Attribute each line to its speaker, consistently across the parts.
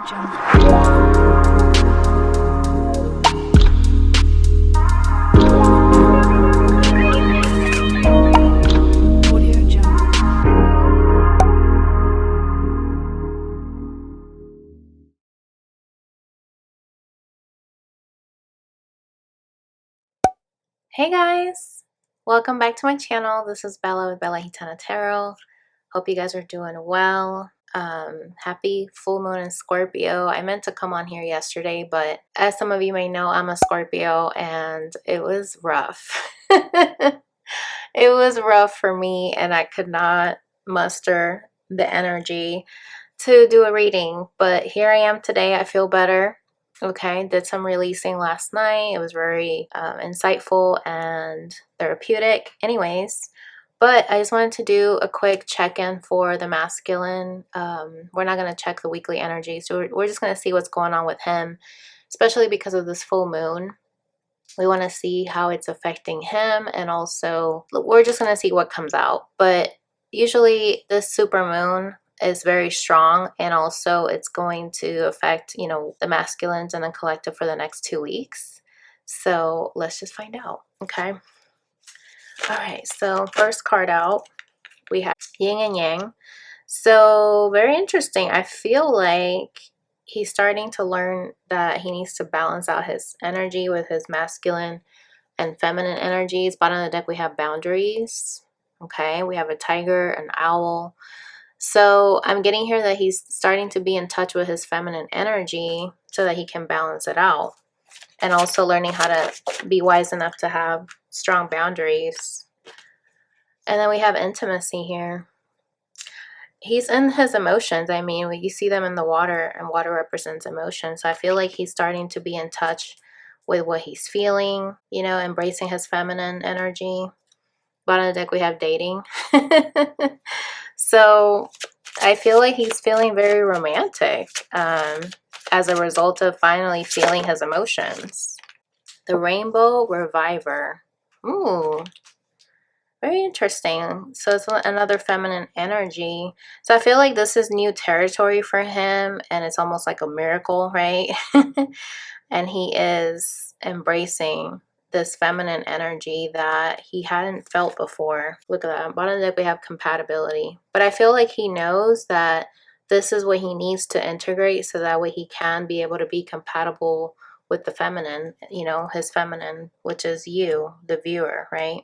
Speaker 1: Hey guys, welcome back to my channel. This is Bella with Bella Gitana Tarot. Hope you guys are doing well. Happy full moon in Scorpio. I meant to come on here yesterday, but as some of you may know, I'm a Scorpio and it was rough. It was rough for me and I could not muster the energy to do a reading, but here I am today. I feel better. Okay, did some releasing last night. It was very insightful and therapeutic. Anyways, but I just wanted to do a quick check-in for the masculine. We're not going to check the weekly energy, so we're just going to see what's going on with him, especially because of this full moon. We want to see how it's affecting him, and also we're just going to see what comes out. But usually this super moon is very strong, and also it's going to affect, you know, the masculines and the collective for the next 2 weeks. So let's just find out. Okay, all right, so first card out, we have yin and yang. So very interesting. I feel like he's starting to learn that he needs to balance out his energy with his masculine and feminine energies. Bottom of the deck, we have boundaries. Okay, we have a tiger, an owl. So I'm getting here that he's starting to be in touch with his feminine energy so that he can balance it out. And also learning how to be wise enough to have strong boundaries. And then we have intimacy here. He's in his emotions. I mean, you see them in the water, and water represents emotion. So I feel like he's starting to be in touch with what he's feeling, you know, embracing his feminine energy. Bottom of the deck, we have dating. So I feel like he's feeling very romantic as a result of finally feeling his emotions. The Rainbow Reviver. Ooh, very interesting. So it's another feminine energy. So I feel like this is new territory for him, and it's almost like a miracle, right? And he is embracing this feminine energy that he hadn't felt before. Look at that. Bottom of the deck, we have compatibility. But I feel like he knows that this is what he needs to integrate so that way he can be able to be compatible with the feminine, you know, his feminine, which is you, the viewer, right?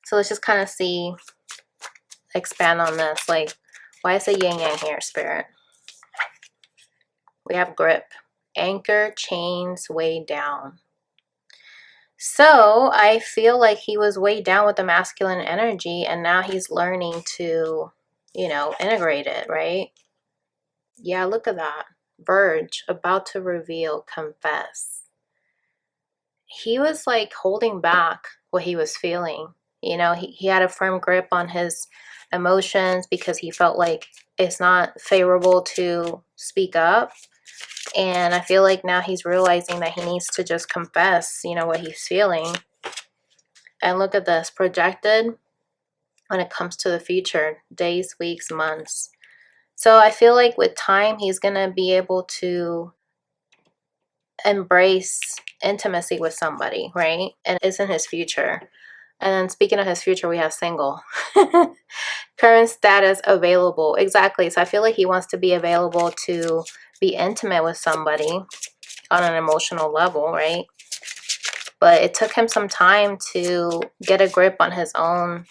Speaker 1: So let's just kind of see, expand on this. Like, why is it yin yang here, Spirit? We have grip. Anchor, chains, weighed down. So I feel like he was weighed down with the masculine energy, and now he's learning to, you know, integrate it, right? Yeah, look at that. Verge, about to reveal, confess. He was like holding back what he was feeling. You know, he had a firm grip on his emotions because he felt like it's not favorable to speak up. And I feel like now he's realizing that he needs to just confess, you know, what he's feeling. And look at this, projected when it comes to the future, days, weeks, months. So I feel like with time, he's going to be able to embrace intimacy with somebody, right? And it's in his future. And then speaking of his future, we have single. Current status, available. Exactly. So I feel like he wants to be available to be intimate with somebody on an emotional level, right? But it took him some time to get a grip on his own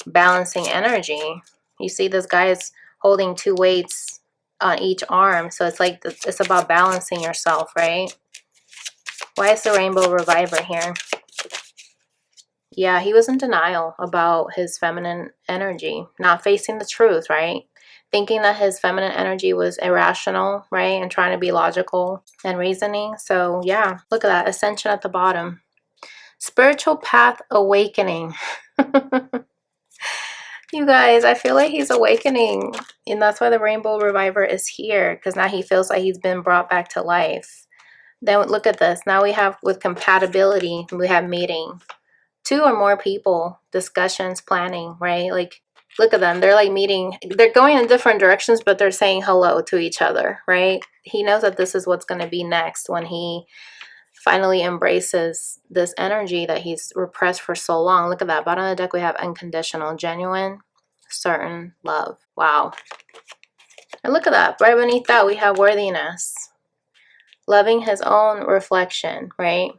Speaker 1: balancing energy. You see this guy is holding 2 weights on each arm. So it's like, it's about balancing yourself, right? Why is the Rainbow Reviver here? Yeah, he was in denial about his feminine energy, not facing the truth, right? Thinking that his feminine energy was irrational, right? And trying to be logical and reasoning. So yeah, look at that, ascension at the bottom. Spiritual path awakening. You guys, I feel like he's awakening. And that's why the Rainbow Reviver is here. Because now he feels like he's been brought back to life. Then look at this. Now we have, with compatibility, we have meeting. 2 or more people, discussions, planning, right? Like Look at them. They're like meeting. They're going in different directions, but they're saying hello to each other, right? He knows that this is what's going to be next when he finally embraces this energy that he's repressed for so long. Look at that. Bottom of the deck, we have unconditional, genuine, certain love. Wow. And look at that. Right beneath that, we have worthiness. Loving his own reflection, right?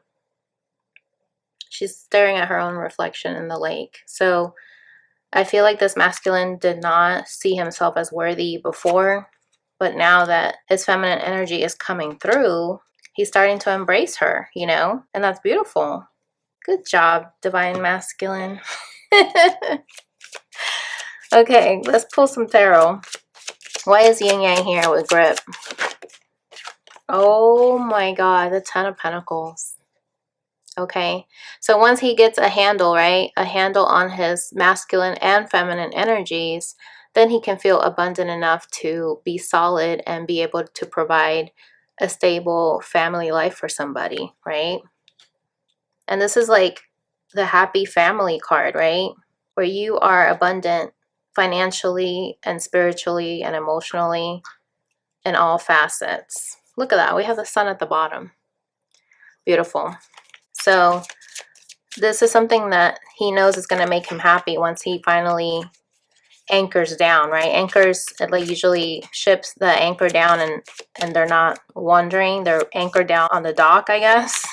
Speaker 1: She's staring at her own reflection in the lake. So I feel like this masculine did not see himself as worthy before, but now that his feminine energy is coming through, he's starting to embrace her, you know? And that's beautiful. Good job, divine masculine. Okay, let's pull some tarot. Why is yin yang here with grip? Oh my god, the Ten of Pentacles. Okay, so once he gets a handle, right, a handle on his masculine and feminine energies, then he can feel abundant enough to be solid and be able to provide a stable family life for somebody, right? And this is like the happy family card, right? Where you are abundant financially and spiritually and emotionally in all facets. Look at that. We have the sun at the bottom. Beautiful. So this is something that he knows is going to make him happy once he finally anchors down, right? Anchors, like usually ships that anchor down and they're not wandering. They're anchored down on the dock, I guess.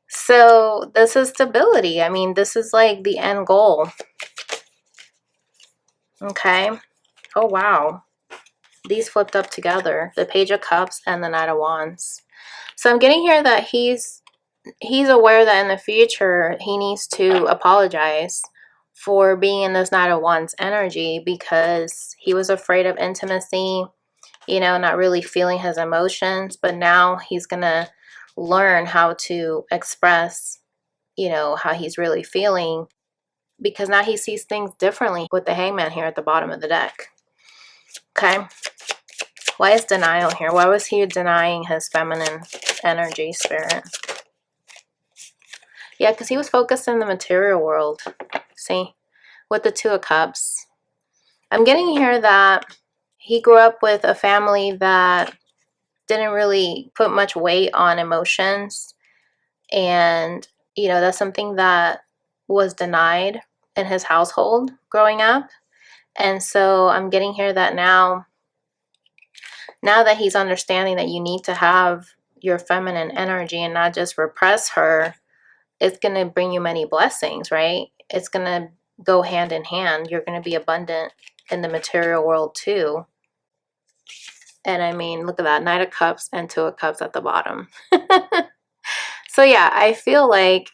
Speaker 1: So this is stability. I mean, this is like the end goal. Okay. Oh, wow. These flipped up together. The Page of Cups and the Knight of Wands. So I'm getting here that he's aware that in the future he needs to apologize for being in this Knight of Wands energy because he was afraid of intimacy, you know, not really feeling his emotions. But now he's going to learn how to express, you know, how he's really feeling, because now he sees things differently with the Hangman here at the bottom of the deck. Okay. Why is denial here? Why was he denying his feminine energy, spirit? Yeah, because he was focused in the material world. See? With the Two of Cups. I'm getting here that he grew up with a family that didn't really put much weight on emotions. And, you know, that's something that was denied in his household growing up. And so I'm getting here that now that he's understanding that you need to have your feminine energy and not just repress her, it's going to bring you many blessings, right? It's going to go hand in hand. You're going to be abundant in the material world too. And I mean, look at that, Knight of Cups and Two of Cups at the bottom. So yeah, I feel like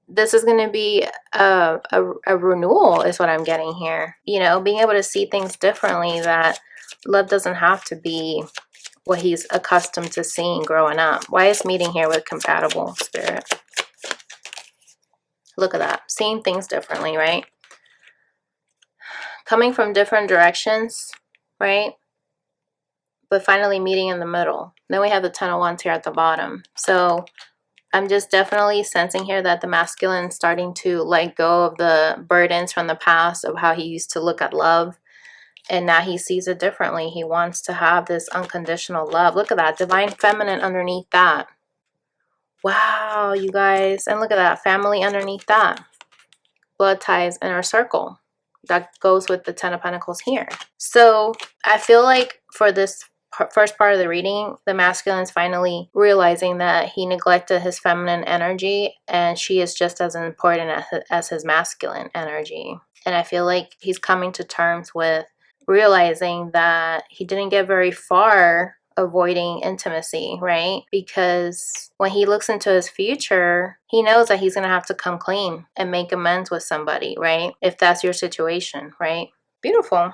Speaker 1: this is going to be a renewal is what I'm getting here. You know, being able to see things differently, that love doesn't have to be what he's accustomed to seeing growing up. Why is meeting here with compatible, spirit? Look at that. Seeing things differently, right? Coming from different directions, right? But finally meeting in the middle. Then we have the Ten of Wands here at the bottom. So I'm just definitely sensing here that the masculine is starting to let go of the burdens from the past of how he used to look at love. And now he sees it differently. He wants to have this unconditional love. Look at that. Divine feminine underneath that. Wow, you guys. And look at that. Family underneath that. Blood ties, inner circle. That goes with the Ten of Pentacles here. So I feel like for this first part of the reading, the masculine is finally realizing that he neglected his feminine energy and she is just as important as his masculine energy. And I feel like he's coming to terms with realizing that he didn't get very far avoiding intimacy, right? Because when he looks into his future, he knows that he's going to have to come clean and make amends with somebody, right? If that's your situation, right? Beautiful.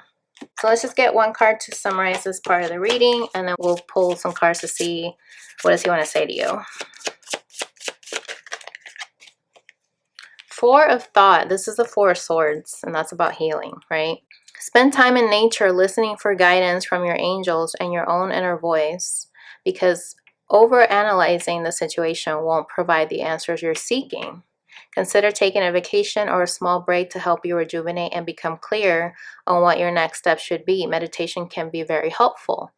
Speaker 1: So let's just get one card to summarize this part of the reading, and then we'll pull some cards to see what does he want to say to you. Four of Thought. This is the Four of Swords, and that's about healing, right? Spend time in nature listening for guidance from your angels and your own inner voice, because overanalyzing the situation won't provide the answers you're seeking. Consider taking a vacation or a small break to help you rejuvenate and become clear on what your next step should be. Meditation can be very helpful.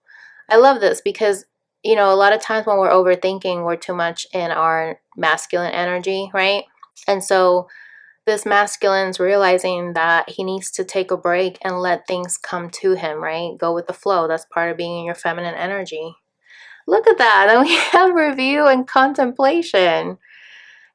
Speaker 1: I love this because, you know, a lot of times when we're overthinking, we're too much in our masculine energy, right? And so this masculine's realizing that he needs to take a break and let things come to him, right? Go with the flow. That's part of being in your feminine energy. Look at that. And we have review and contemplation.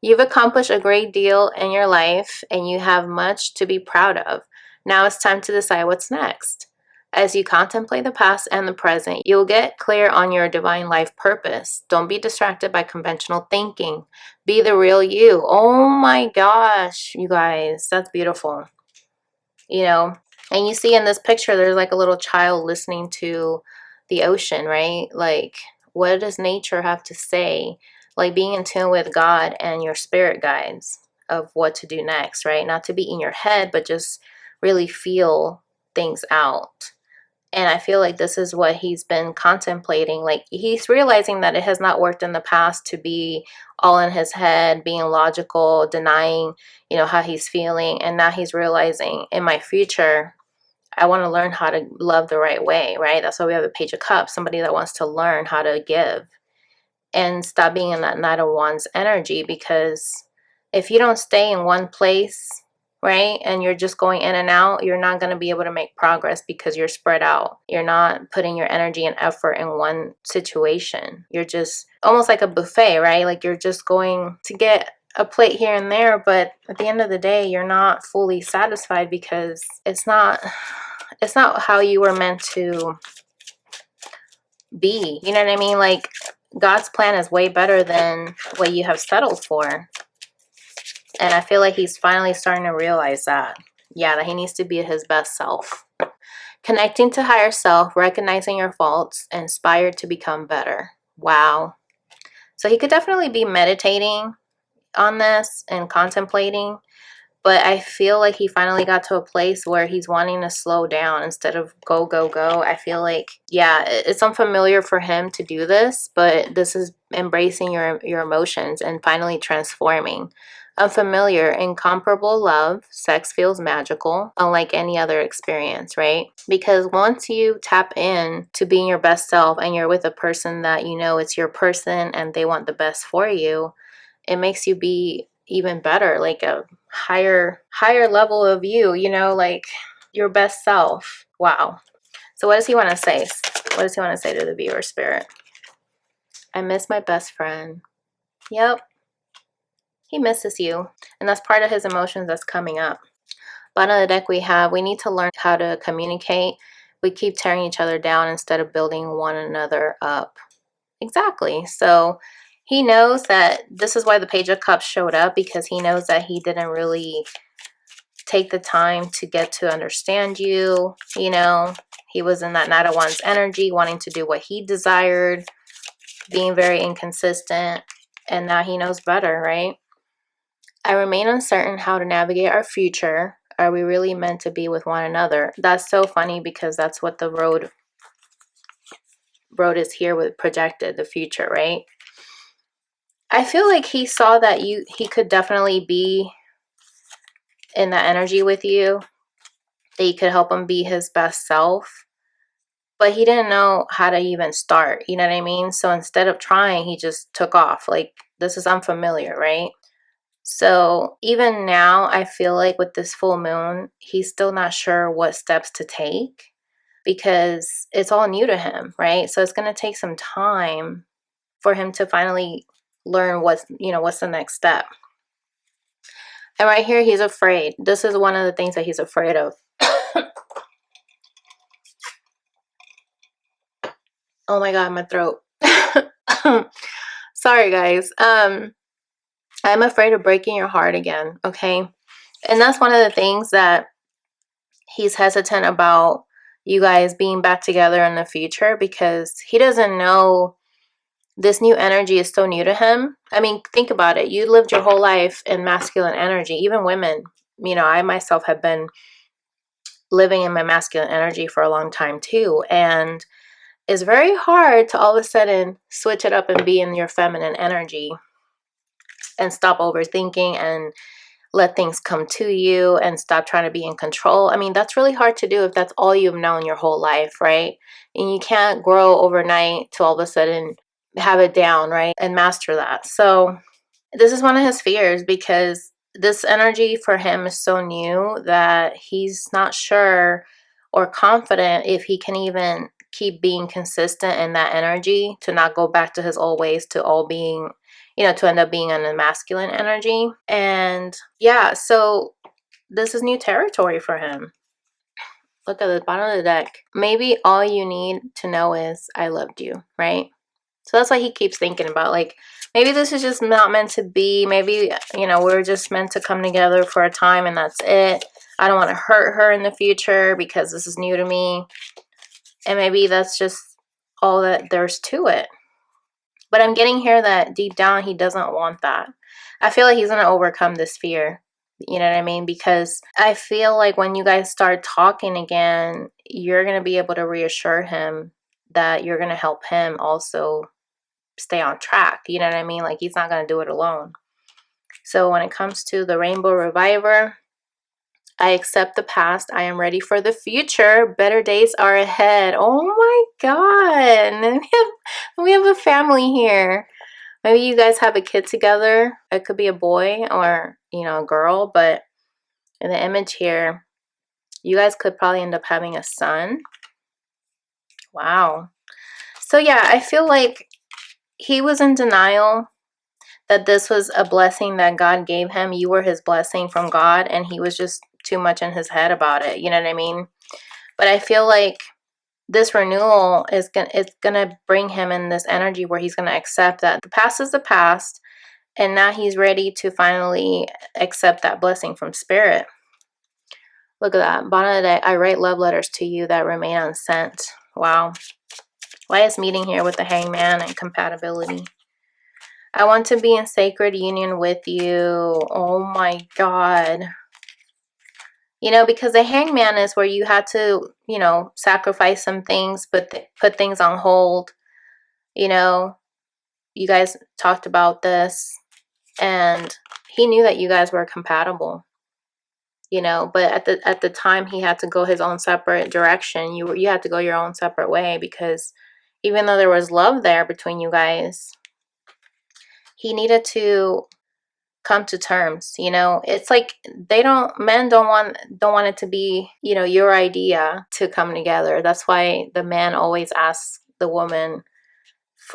Speaker 1: You've accomplished a great deal in your life and you have much to be proud of. Now it's time to decide what's next. As you contemplate the past and the present, you'll get clear on your divine life purpose. Don't be distracted by conventional thinking. Be the real you. Oh my gosh, you guys, that's beautiful. You know, and you see in this picture, there's like a little child listening to the ocean, right? Like, what does nature have to say? Like being in tune with God and your spirit guides of what to do next, right? Not to be in your head, but just really feel things out. And I feel like this is what he's been contemplating. Like he's realizing that it has not worked in the past to be all in his head, being logical, denying, you know, how he's feeling. And now he's realizing in my future, I want to learn how to love the right way, right? That's why we have a Page of Cups, somebody that wants to learn how to give and stop being in that Knight of Wands energy. Because if you don't stay in one place, right, and you're just going in and out, you're not going to be able to make progress because you're spread out. You're not putting your energy and effort in one situation. You're just almost like a buffet, right? Like you're just going to get a plate here and there, but at the end of the day, you're not fully satisfied because it's not how you were meant to be. You know what I mean? Like God's plan is way better than what you have settled for. And I feel like he's finally starting to realize that. Yeah, that he needs to be his best self. Connecting to higher self, recognizing your faults, inspired to become better. Wow. So he could definitely be meditating on this and contemplating. But I feel like he finally got to a place where he's wanting to slow down instead of go, go, go. I feel like, yeah, it's unfamiliar for him to do this, but this is embracing your emotions and finally transforming. Unfamiliar, incomparable love, sex feels magical, unlike any other experience, right? Because once you tap in to being your best self and you're with a person that you know it's your person and they want the best for you, it makes you be even better, like a higher level of you, you know, like your best self. Wow. So what does he want to say? What does he want to say to the viewer spirit? I miss my best friend. Yep. He misses you. And that's part of his emotions that's coming up. Bottom of the deck we need to learn how to communicate. We keep tearing each other down instead of building one another up. Exactly. So he knows that this is why the Page of Cups showed up, because he knows that he didn't really take the time to get to understand you. You know, he was in that Knight of Wands energy, wanting to do what he desired, being very inconsistent, and now he knows better, right? I remain uncertain how to navigate our future. Are we really meant to be with one another? That's so funny because that's what the road is here with, projected, the future, right? I feel like he saw that he could definitely be in that energy with you, that you could help him be his best self, but he didn't know how to even start, you know what I mean? So instead of trying, he just took off. Like, this is unfamiliar, right? So even now, I feel like with this full moon, he's still not sure what steps to take because it's all new to him, right? So it's going to take some time for him to finally learn what's the next step. And right here, he's afraid. This is one of the things that he's afraid of. Oh my God, my throat. Sorry, guys. I'm afraid of breaking your heart again, okay? And that's one of the things that he's hesitant about, you guys being back together in the future, because he doesn't know this new energy is so new to him. I mean, think about it. You lived your whole life in masculine energy. Even women, you know, I myself have been living in my masculine energy for a long time too. And it's very hard to all of a sudden switch it up and be in your feminine energy. and stop overthinking and let things come to you and stop trying to be in control. I mean, that's really hard to do if that's all you've known your whole life, right? And you can't grow overnight to all of a sudden have it down, right? And master that. So this is one of his fears, because this energy for him is so new that he's not sure or confident if he can even keep being consistent in that energy, to not go back to his old ways, to all being, to end up being in a masculine energy. And yeah, so this is new territory for him. Look at the bottom of the deck. Maybe all you need to know is I loved you, right? So that's what he keeps thinking about. Like, maybe this is just not meant to be. Maybe, we're just meant to come together for a time and that's it. I don't want to hurt her in the future because this is new to me. And maybe that's just all that there's to it. But I'm getting here that deep down, he doesn't want that. I feel like he's going to overcome this fear. You know what I mean? Because I feel like when you guys start talking again, you're going to be able to reassure him that you're going to help him also stay on track. You know what I mean? Like, he's not going to do it alone. So when it comes to the Rainbow Reviver, I accept the past. I am ready for the future. Better days are ahead. Oh my God. We have a family here. Maybe you guys have a kid together. It could be a boy or, a girl. But in the image here, you guys could probably end up having a son. Wow. So yeah, I feel like he was in denial that this was a blessing that God gave him. You were his blessing from God, and he was just too much in his head about it. You know what I mean? But I feel like this renewal is gonna bring him in this energy where he's gonna accept that the past is the past, and now he's ready to finally accept that blessing from spirit. Look at that. Bottom of the deck, I write love letters to you that remain unsent. Wow. Why is meeting here with the Hangman and compatibility? I want to be in sacred union with you. Oh my God. Because the Hangman is where you had to, sacrifice some things, but put things on hold. You guys talked about this, and he knew that you guys were compatible. But at the time, he had to go his own separate direction. You had to go your own separate way, because even though there was love there between you guys, he needed to come to terms. It's like men don't want it to be, your idea to come together. That's why the man always asks the woman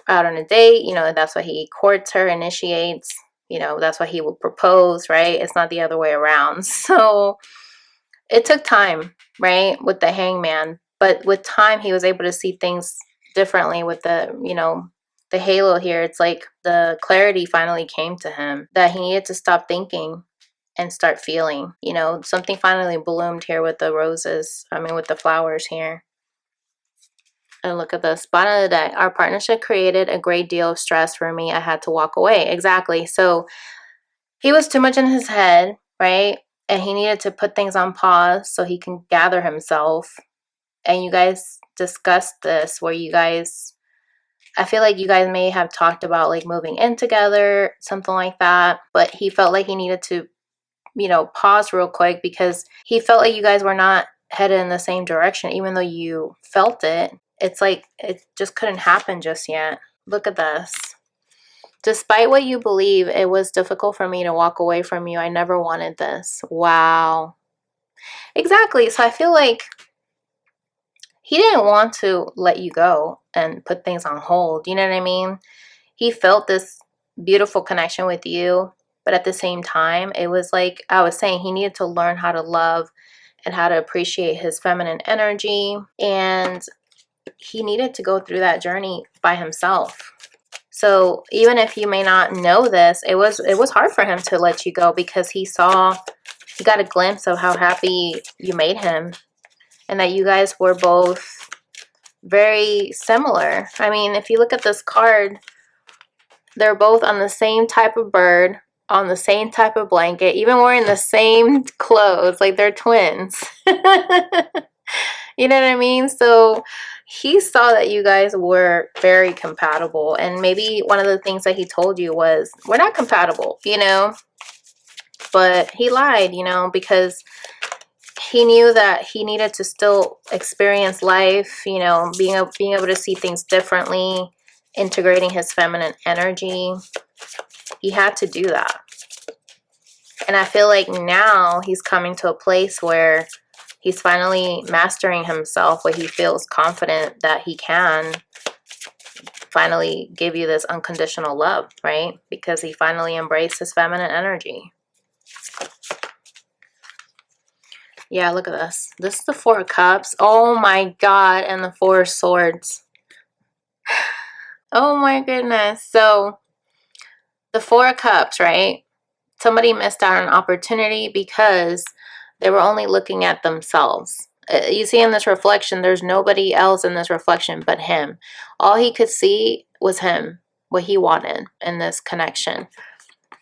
Speaker 1: out on a date. That's why he courts her, initiates. That's why he will propose, right? It's not the other way around. So it took time, right, with the Hangman, but with time he was able to see things differently. With the halo here, it's like the clarity finally came to him that he needed to stop thinking and start feeling. Something finally bloomed here with the roses. With the flowers here. And look at this. Bottom of the deck. Our partnership created a great deal of stress for me. I had to walk away. Exactly. So he was too much in his head, right? And he needed to put things on pause so he can gather himself. And you guys discussed this, where I feel like you guys may have talked about like moving in together, something like that. But he felt like he needed to, pause real quick, because he felt like you guys were not headed in the same direction, even though you felt it. It's like it just couldn't happen just yet. Look at this. Despite what you believe, it was difficult for me to walk away from you. I never wanted this. Wow. Exactly. So I feel like he didn't want to let you go and put things on hold. You know what I mean? He felt this beautiful connection with you, but at the same time, it was like I was saying, he needed to learn how to love and how to appreciate his feminine energy. And he needed to go through that journey by himself. So even if you may not know this, it was hard for him to let you go, because he got a glimpse of how happy you made him, and that you guys were both very similar. If you look at this card, they're both on the same type of bird, on the same type of blanket, even wearing the same clothes, like they're twins. You know what I mean? So he saw that you guys were very compatible. And maybe one of the things that he told you was, we're not compatible, you know? But he lied, you know, because he knew that he needed to still experience life, you know, being able to see things differently, integrating his feminine energy. He had to do that. And I feel like now he's coming to a place where he's finally mastering himself, where he feels confident that he can finally give you this unconditional love, right? Because he finally embraced his feminine energy. Yeah, look at this. This is the Four of Cups. Oh my God. And the Four of Swords. Oh my goodness. So the Four of Cups, right? Somebody missed out on an opportunity because they were only looking at themselves. You see in this reflection, there's nobody else in this reflection but him. All he could see was him, what he wanted in this connection.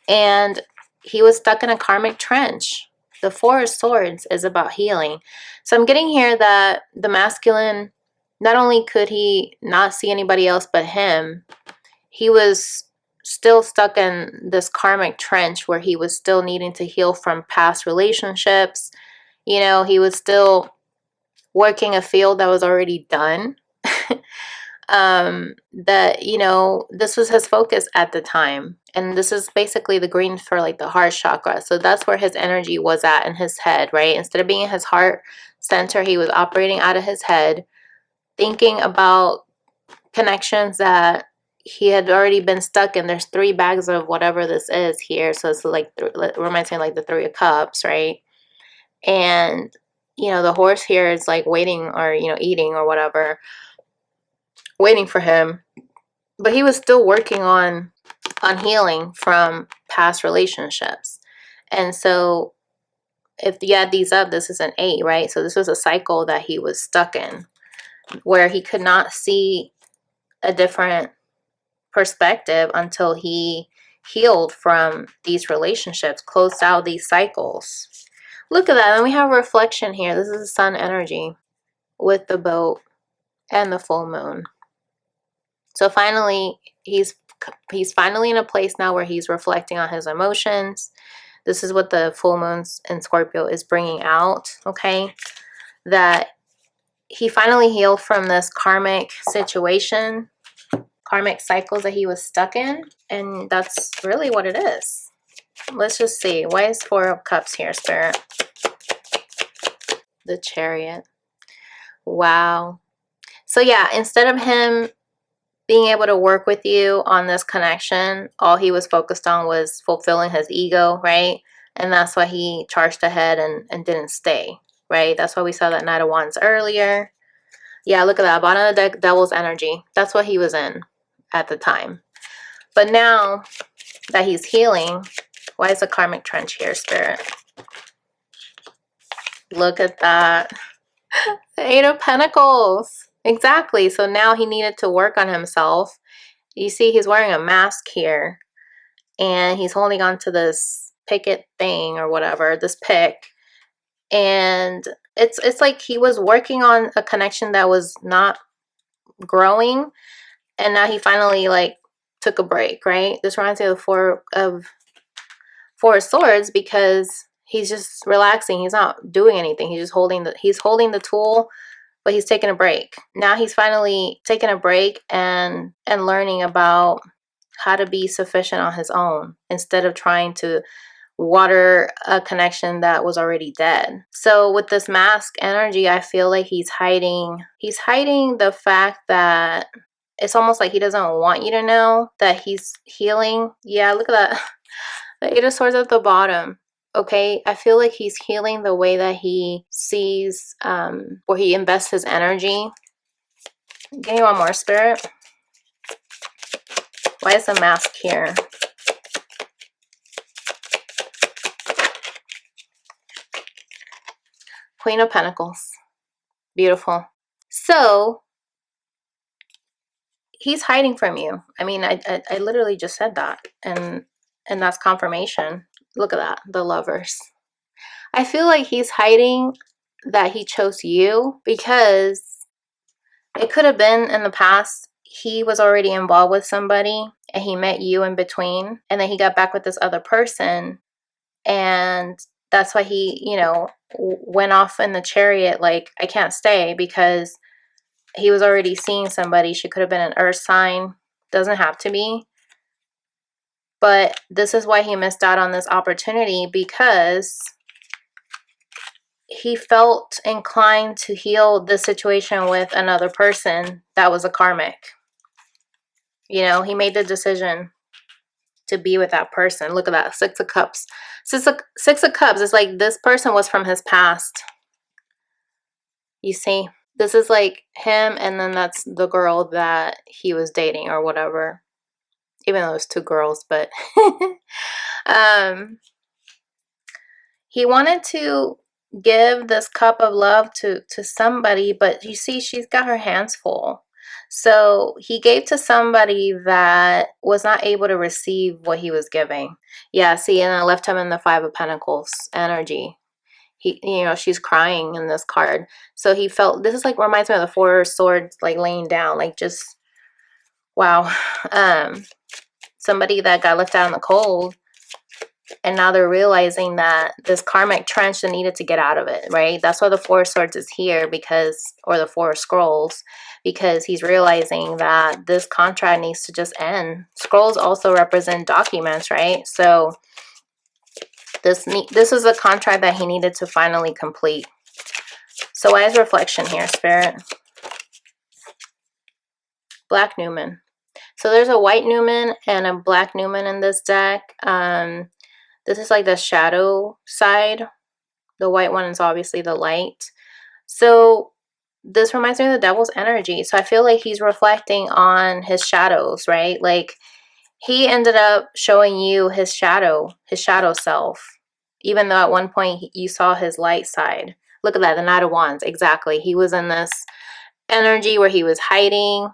Speaker 1: And he was stuck in a karmic trench. The Four of Swords is about healing. So I'm getting here that the masculine, not only could he not see anybody else but him, he was still stuck in this karmic trench where he was still needing to heal from past relationships. You know, he was still working a field that was already done. That, you know, this was his focus at the time. And this is basically the green for like the heart chakra. So that's where his energy was at in his head, right? Instead of being in his heart center, he was operating out of his head, thinking about connections that he had already been stuck in. There's 3 bags of whatever this is here. So it's like, reminds me of like the 3 of Cups, right? And, you know, the horse here is like waiting, or, you know, eating or whatever, waiting for him. But he was still working on healing from past relationships. And so if you add these up, this is an 8, right? So this was a cycle that he was stuck in, where he could not see a different perspective until he healed from these relationships, closed out these cycles. Look at that. And we have a reflection here. This is the sun energy with the boat and the full moon. So finally, he's finally in a place now where he's reflecting on his emotions. This is what the full moons in Scorpio is bringing out, okay? That he finally healed from this karmic situation, karmic cycles that he was stuck in. And that's really what it is. Let's just see. Why is 4 of Cups here, Spirit? The Chariot. Wow. So yeah, instead of him being able to work with you on this connection, all he was focused on was fulfilling his ego, right? And that's why he charged ahead and didn't stay, right? That's why we saw that Knight of Wands earlier. Yeah, look at that. Bottom of the deck, Devil's energy. That's what he was in at the time. But now that he's healing, why is the karmic trench here, Spirit? Look at that. The 8 of Pentacles. Exactly. So now he needed to work on himself. You see he's wearing a mask here. And he's holding on to this picket thing or whatever, this pick. And it's like he was working on a connection that was not growing. And now he finally like took a break, right? This reminds me of the Four of Swords, because he's just relaxing. He's not doing anything. He's just holding the tool, but he's taking a break. Now he's finally taking a break and learning about how to be sufficient on his own instead of trying to water a connection that was already dead. So with this mask energy, I feel like he's hiding the fact that it's almost like he doesn't want you to know that he's healing. Yeah, look at that. The 8 of Swords at the bottom. Okay, I feel like he's healing the way that he sees, where he invests his energy. Give me one more, Spirit. Why is the mask here? Queen of Pentacles. Beautiful. So he's hiding from you. I mean, I literally just said that, and that's confirmation. Look at that, the Lovers. I feel like he's hiding that he chose you, because it could have been in the past he was already involved with somebody and he met you in between, and then he got back with this other person, and that's why he, you know, went off in the chariot like, I can't stay, because he was already seeing somebody. She could have been an earth sign, doesn't have to be. But this is why he missed out on this opportunity, because he felt inclined to heal the situation with another person that was a karmic. You know, he made the decision to be with that person. Look at that, Six of Cups. Six of Cups is like this person was from his past. You see, this is like him, and then that's the girl that he was dating or whatever. Even though it's two girls, but he wanted to give this cup of love to somebody, but you see, she's got her hands full. So he gave to somebody that was not able to receive what he was giving. Yeah, see, and I left him in the Five of Pentacles energy. He, you know, she's crying in this card. So he felt, this is like, reminds me of the Four of Swords, like laying down, like just, wow. Somebody that got left out in the cold, and now they're realizing that this karmic trench, they needed to get out of it, right? That's why the Four of Swords is here, because, or the Four of Scrolls, because he's realizing that this contract needs to just end. Scrolls also represent documents, right? So this is a contract that he needed to finally complete. So why is reflection here, Spirit? Black Newman. So there's a white Newman and a black Newman in this deck. This is like the shadow side. The white one is obviously the light. So this reminds me of the devil's energy. So I feel like he's reflecting on his shadows, right? Like he ended up showing you his shadow self. Even though at one point you saw his light side. Look at that, the Knight of Wands. Exactly. He was in this energy where he was hiding.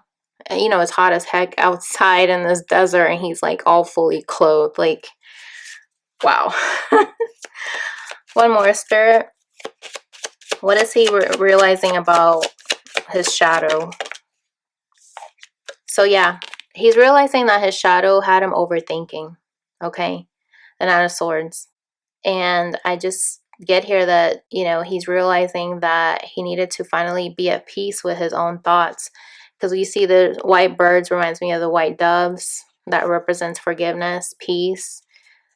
Speaker 1: You know, it's hot as heck outside in this desert, and he's like all fully clothed. Like, wow. One more, Spirit. What is he realizing about his shadow? So yeah, he's realizing that his shadow had him overthinking. Okay, the Nine of Swords. And I just get here that, you know, he's realizing that he needed to finally be at peace with his own thoughts. Because we see the white birds, reminds me of the white doves. That represents forgiveness, peace.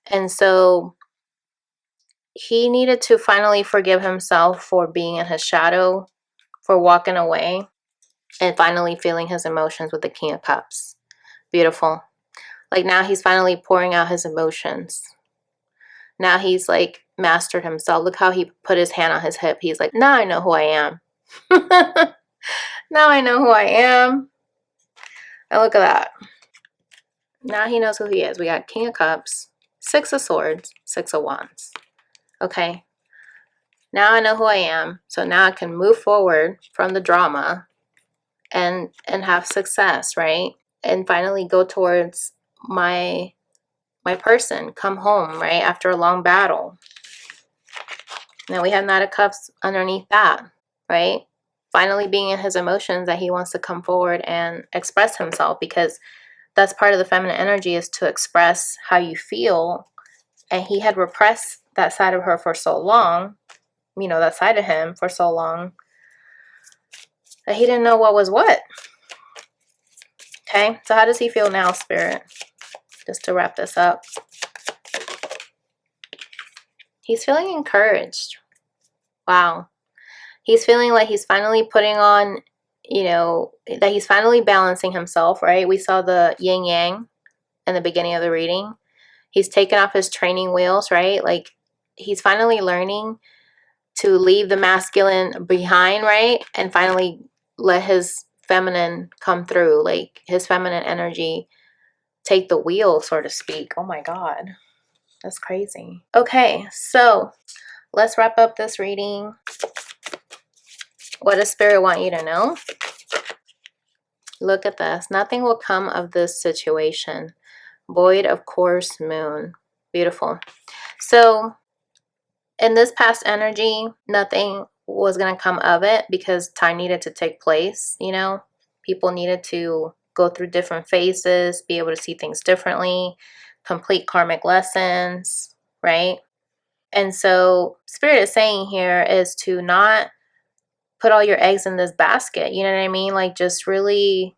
Speaker 1: And so he needed to finally forgive himself for being in his shadow, for walking away, and finally feeling his emotions with the King of Cups. Beautiful. Like now he's finally pouring out his emotions. Now he's like mastered himself. Look how he put his hand on his hip. He's like, now I know who I am. Now I know who I am. And look at that. Now he knows who he is. We got King of Cups, Six of Swords, Six of Wands. Okay. Now I know who I am. So now I can move forward from the drama and have success, right? And finally go towards my person, come home, right? After a long battle. Now we have Knight of Cups underneath that, right? Finally being in his emotions, that he wants to come forward and express himself, because that's part of the feminine energy, is to express how you feel. And he had repressed that side of her for so long, you know, that side of him for so long, that he didn't know what was what. Okay, so how does he feel now, Spirit? Just to wrap this up. He's feeling encouraged. Wow. He's feeling like he's finally putting on, you know, that he's finally balancing himself, right? We saw the yin yang in the beginning of the reading. He's taken off his training wheels, right? Like he's finally learning to leave the masculine behind, right? And finally let his feminine come through, like his feminine energy take the wheel, so to speak. Oh my God, that's crazy. Okay, so let's wrap up this reading. What does Spirit want you to know? Look at this. Nothing will come of this situation. Void of course moon. Beautiful. So in this past energy, nothing was going to come of it, because time needed to take place, you know? People needed to go through different phases, be able to see things differently, complete karmic lessons, right? And so Spirit is saying here is to not put all your eggs in this basket, you know what I mean? Like, just really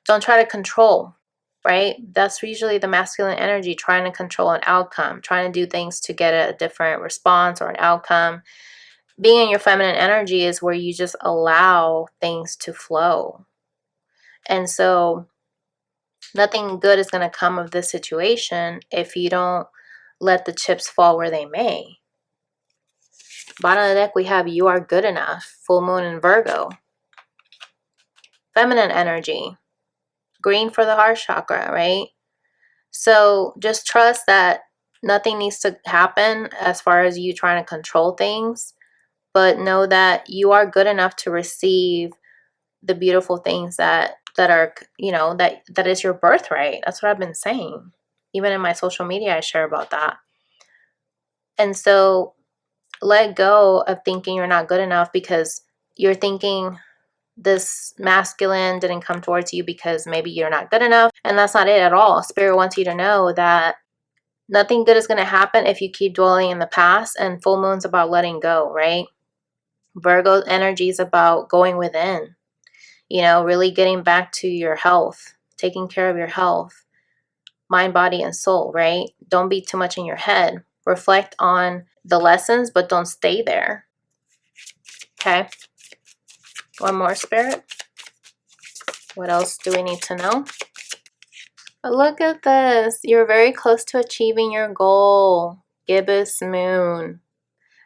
Speaker 1: don't try to control, right? That's usually the masculine energy, trying to control an outcome, trying to do things to get a different response or an outcome. Being in your feminine energy is where you just allow things to flow. And so nothing good is going to come of this situation if you don't let the chips fall where they may. Bottom of the deck, we have you are good enough. Full moon in Virgo. Feminine energy. Green for the heart chakra, right? So just trust that nothing needs to happen as far as you trying to control things, but know that you are good enough to receive the beautiful things that are, you know, that is your birthright. That's what I've been saying. Even in my social media, I share about that. And so let go of thinking you're not good enough because you're thinking this masculine didn't come towards you because maybe you're not good enough. And that's not it at all. Spirit wants you to know that nothing good is going to happen if you keep dwelling in the past. And full moon's about letting go, right? Virgo energy is about going within, you know, really getting back to your health, taking care of your health, mind, body, and soul, right? Don't be too much in your head. Reflect on the lessons, but don't stay there. Okay. One more, Spirit. What else do we need to know? But look at this. You're very close to achieving your goal. Gibbous moon.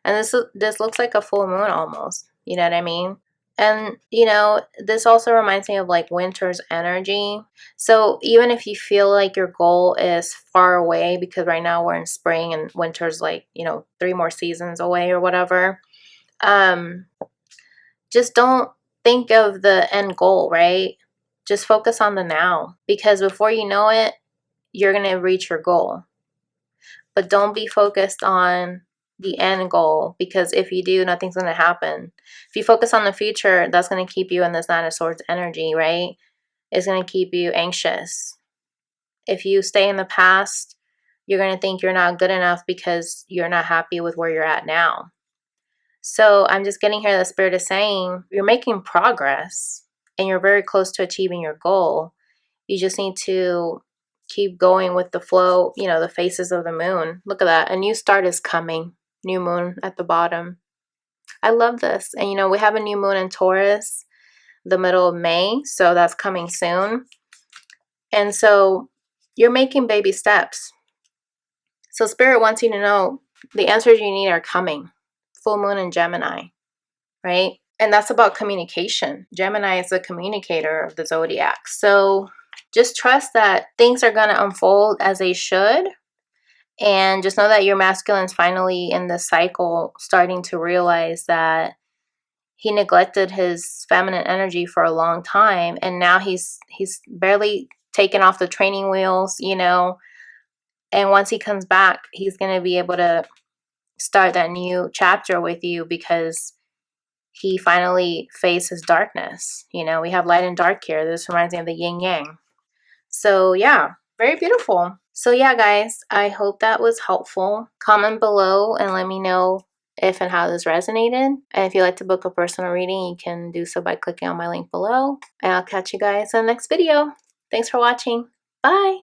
Speaker 1: And this looks like a full moon almost. You know what I mean? And, you know, this also reminds me of like winter's energy. So even if you feel like your goal is far away, because right now we're in spring and winter's like, you know, 3 more seasons away or whatever, just don't think of the end goal, right? Just focus on the now, because before you know it, you're going to reach your goal. But don't be focused on the end goal, because if you do, nothing's going to happen. If you focus on the future, that's going to keep you in this Nine of Swords energy, right? It's going to keep you anxious. If you stay in the past, you're going to think you're not good enough because you're not happy with where you're at now. So I'm just getting here, the Spirit is saying you're making progress and you're very close to achieving your goal. You just need to keep going with the flow, you know, the phases of the moon. Look at that. A new start is coming. New moon at the bottom. I love this. And, you know, we have a new moon in Taurus, the middle of May. So that's coming soon. And so you're making baby steps. So Spirit wants you to know the answers you need are coming. Full moon in Gemini, right? And that's about communication. Gemini is the communicator of the zodiac. So just trust that things are going to unfold as they should. And just know that your masculine's finally in the cycle starting to realize that he neglected his feminine energy for a long time. And now he's barely taken off the training wheels, you know. And once he comes back, he's going to be able to start that new chapter with you, because he finally faced his darkness. You know, we have light and dark here. This reminds me of the yin yang. So yeah, very beautiful. So yeah, guys, I hope that was helpful. Comment below and let me know if and how this resonated. And if you'd like to book a personal reading, you can do so by clicking on my link below. And I'll catch you guys in the next video. Thanks for watching. Bye.